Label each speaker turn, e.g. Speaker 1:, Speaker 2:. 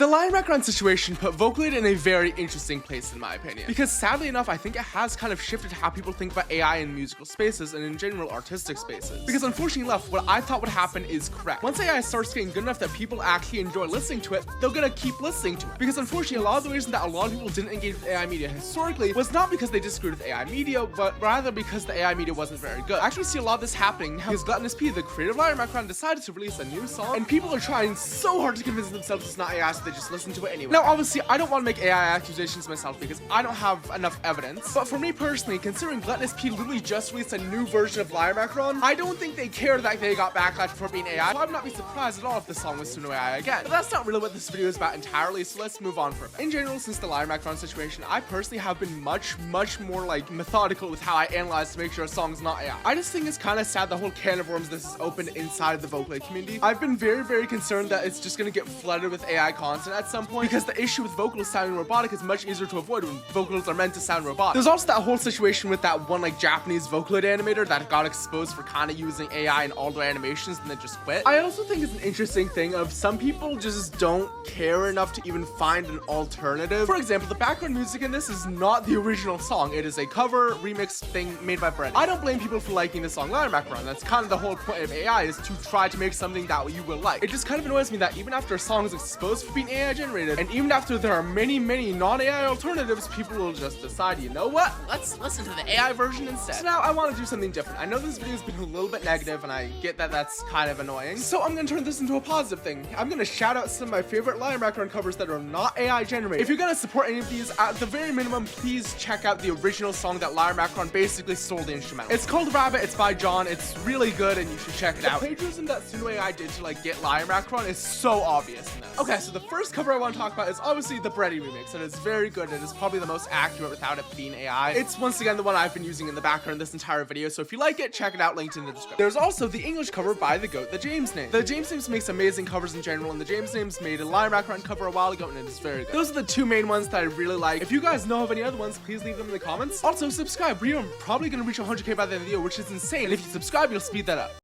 Speaker 1: The Lion Macaron situation put Vocaloid in a very interesting place in my opinion, because sadly enough I think it has kind of shifted how people think about AI in musical spaces and in general artistic spaces. Because unfortunately enough, what I thought would happen is correct. Once AI starts getting good enough that people actually enjoy listening to it, they're gonna keep listening to it. Because unfortunately a lot of the reason that a lot of people didn't engage with AI media historically was not because they disagreed with AI media, but rather because the AI media wasn't very good. I actually see a lot of this happening now because Gluttonous P, the creator of Lion Macaron, decided to release a new song, and people are trying so hard to convince themselves it's not AI, so they just listen to it anyway. Now obviously I don't want to make AI accusations myself because I don't have enough evidence, but for me personally, considering Gluttonous P literally just released a new version of Lion Macaron, I don't think they care that they got backlash for being AI, so I would not be surprised at all if the song was to AI again. But that's not really what this video is about entirely, so let's move on for a bit. In general, since the Lion Macaron situation, I personally have been much more like methodical with how I analyze to make sure a song's not AI. I just think it's kind of sad the whole can of worms this has opened inside of the Vocaloid community. I've been very concerned that it's just gonna get flooded with AI content at some point, because the issue with vocals sounding robotic is much easier to avoid when vocals are meant to sound robotic. There's also that whole situation with that one like Japanese Vocaloid animator that got exposed for kind of using AI in all their animations and then just quit. I also think it's an interesting thing of some people just don't care enough to even find an alternative. For example, the background music in this is not the original song. It is a cover remix thing made by Brett. I don't blame people for liking the song Lion Macaron. That's kind of the whole point of AI, is to try to make something that you will like. It just kind of annoys me that even after a song is exposed for being AI generated, and even after there are many non-AI alternatives, people will just decide, you know what, let's listen to the AI version instead. So now I want to do something different. I know this video has been a little bit negative and I get that that's kind of annoying, so I'm gonna turn this into a positive thing. I'm gonna shout out some of my favorite Lion Macaron covers that are not AI generated. If you're gonna support any of these, at the very minimum, please check out the original song that Lion Macaron basically stole the instrumental. It's called Rabbit, it's by John, it's really good and you should check it out. The plagiarism that Suno AI did to like get Lion Macaron is so obvious in this. Okay, so the first cover I want to talk about is obviously the Breddy remix, and it's very good. It is probably the most accurate without it being AI. It's once again the one I've been using in the background this entire video, so if you like it, check it out, linked in the description. There's also the English cover by the GOAT, the James Name. The James Names makes amazing covers in general, and the James Names made a Lion Macaron cover a while ago, and it is very good. Those are the two main ones that I really like. If you guys know of any other ones, please leave them in the comments. Also, subscribe. We are probably going to reach 100k by the end of the video, which is insane, and if you subscribe, you'll speed that up.